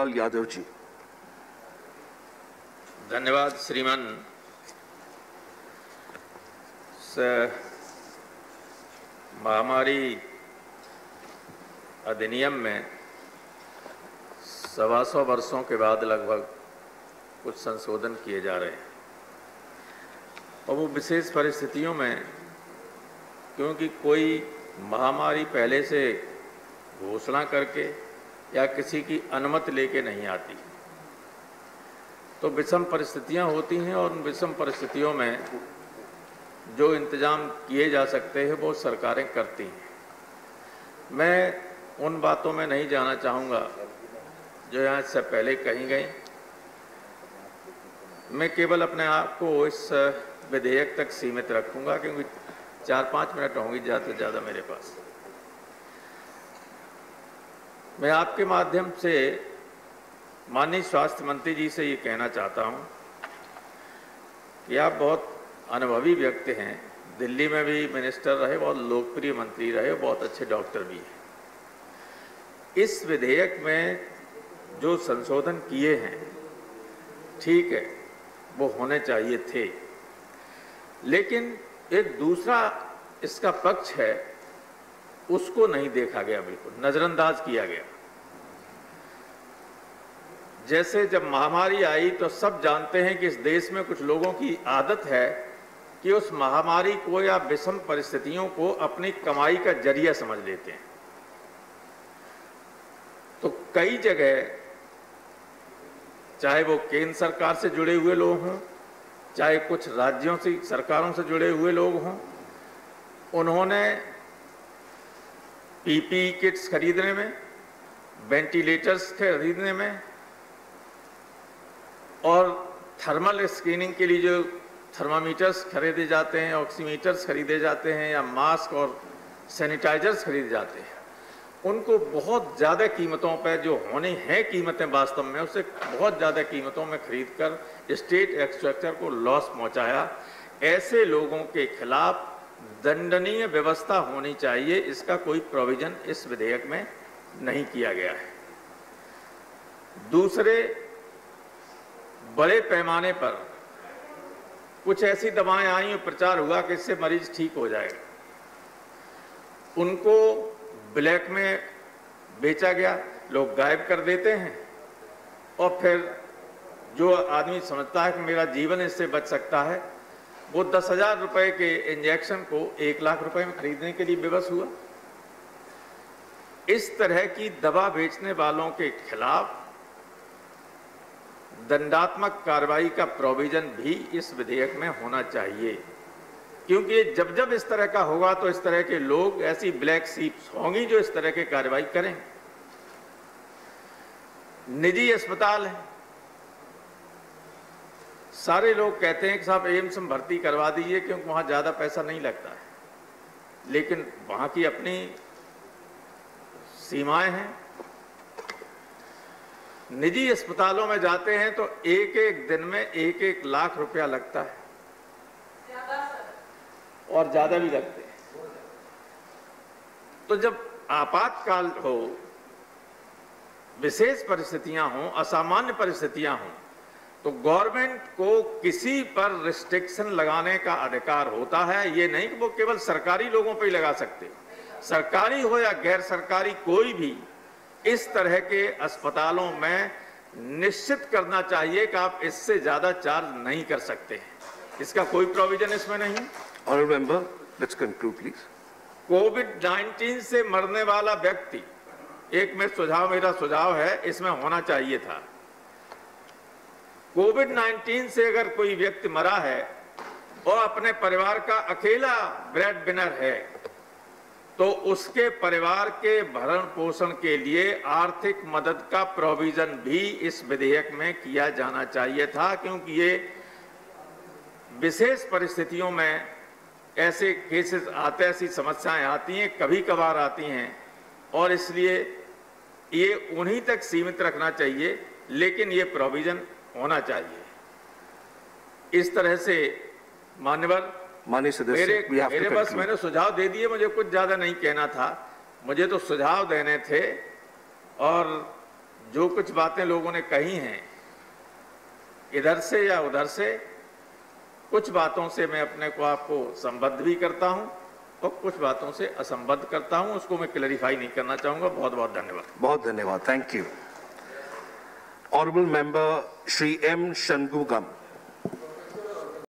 यादव जी। धन्यवाद श्रीमान। महामारी अधिनियम में 125 वर्षों के बाद लगभग कुछ संशोधन किए जा रहे हैं और वो विशेष परिस्थितियों में, क्योंकि कोई महामारी पहले से घोषणा करके या किसी की अनुमति लेके नहीं आती, तो विषम परिस्थितियां होती हैं और उन विषम परिस्थितियों में जो इंतजाम किए जा सकते हैं वो सरकारें करती हैं। मैं उन बातों में नहीं जाना चाहूँगा जो यहाँ से पहले कही गई। मैं केवल अपने आप को इस विधेयक तक सीमित रखूँगा, क्योंकि 4-5 मिनट होंगी ज़्यादा से ज़्यादा मेरे पास। मैं आपके माध्यम से माननीय स्वास्थ्य मंत्री जी से ये कहना चाहता हूँ कि आप बहुत अनुभवी व्यक्ति हैं, दिल्ली में भी मिनिस्टर रहे, बहुत लोकप्रिय मंत्री रहे, बहुत अच्छे डॉक्टर भी हैं। इस विधेयक में जो संशोधन किए हैं ठीक है, वो होने चाहिए थे, लेकिन एक दूसरा इसका पक्ष है, उसको नहीं देखा गया, बिल्कुल नज़रअंदाज किया गया। जैसे जब महामारी आई तो सब जानते हैं कि इस देश में कुछ लोगों की आदत है कि उस महामारी को या विषम परिस्थितियों को अपनी कमाई का जरिया समझ लेते हैं। तो कई जगह, चाहे वो केंद्र सरकार से जुड़े हुए लोग हों, चाहे कुछ राज्यों से सरकारों से जुड़े हुए लोग हों, उन्होंने पीपीई किट्स खरीदने में, वेंटिलेटर्स खरीदने में और थर्मल स्क्रीनिंग के लिए जो थर्मामीटर्स खरीदे जाते हैं, ऑक्सीमीटर्स खरीदे जाते हैं, या मास्क और सैनिटाइजर्स खरीदे जाते हैं, उनको बहुत ज़्यादा कीमतों पर, जो होनी हैं कीमतें वास्तव में, उससे बहुत ज़्यादा कीमतों में खरीदकर स्टेट एक्सट्रैक्चर को लॉस पहुंचाया। ऐसे लोगों के खिलाफ दंडनीय व्यवस्था होनी चाहिए। इसका कोई प्रोविजन इस विधेयक में नहीं किया गया है। दूसरे, बड़े पैमाने पर कुछ ऐसी दवाएं आई और प्रचार हुआ कि इससे मरीज ठीक हो जाएगा, उनको ब्लैक में बेचा गया, लोग गायब कर देते हैं और फिर जो आदमी समझता है कि मेरा जीवन इससे बच सकता है, वो 10,000 रुपए के इंजेक्शन को 1 लाख रुपए में खरीदने के लिए विवश हुआ। इस तरह की दवा बेचने वालों के खिलाफ दंडात्मक कार्रवाई का प्रोविजन भी इस विधेयक में होना चाहिए, क्योंकि जब जब इस तरह का होगा तो इस तरह के लोग, ऐसी ब्लैक शीप्स होंगी जो इस तरह के कार्रवाई करें। निजी अस्पताल है, सारे लोग कहते हैं कि साहब एम्स में भर्ती करवा दीजिए क्योंकि वहां ज्यादा पैसा नहीं लगता है, लेकिन वहां की अपनी सीमाएं हैं। निजी अस्पतालों में जाते हैं तो एक एक दिन में 1-1 लाख रुपया लगता है और ज्यादा भी लगते हैं। तो जब आपातकाल हो, विशेष परिस्थितियां हों, असामान्य परिस्थितियां हों, तो गवर्नमेंट को किसी पर रिस्ट्रिक्शन लगाने का अधिकार होता है। ये नहीं कि वो केवल सरकारी लोगों पर ही लगा सकते, सरकारी हो या गैर सरकारी, कोई भी इस तरह के अस्पतालों में निश्चित करना चाहिए कि आप इससे ज्यादा चार्ज नहीं कर सकते हैं। इसका कोई प्रोविजन इसमें नहीं। Honourable member, let's conclude, please. कोविड-19 से मरने वाला व्यक्ति, एक मेरा सुझाव है, इसमें होना चाहिए था। कोविड-19 से अगर कोई व्यक्ति मरा है और अपने परिवार का अकेला ब्रेड विनर है, तो उसके परिवार के भरण पोषण के लिए आर्थिक मदद का प्रोविजन भी इस विधेयक में किया जाना चाहिए था, क्योंकि ये विशेष परिस्थितियों में ऐसे केसेस आते, ऐसी समस्याएं आती हैं, कभी कभार आती हैं, और इसलिए ये उन्हीं तक सीमित रखना चाहिए, लेकिन ये प्रोविजन होना चाहिए। इस तरह से मान्यवर, मेरे बस मैंने सुझाव दे दिए, मुझे कुछ ज्यादा नहीं कहना था, मुझे तो सुझाव देने थे। और जो कुछ बातें लोगों ने कही हैं, इधर से या उधर से, कुछ बातों से मैं अपने को आपको संबद्ध भी करता हूं और कुछ बातों से असंबद्ध करता हूं। उसको मैं क्लैरिफाई नहीं करना चाहूंगा। बहुत बहुत धन्यवाद। बहुत धन्यवाद। Thank you. Honourable member Shri M Shanmugam.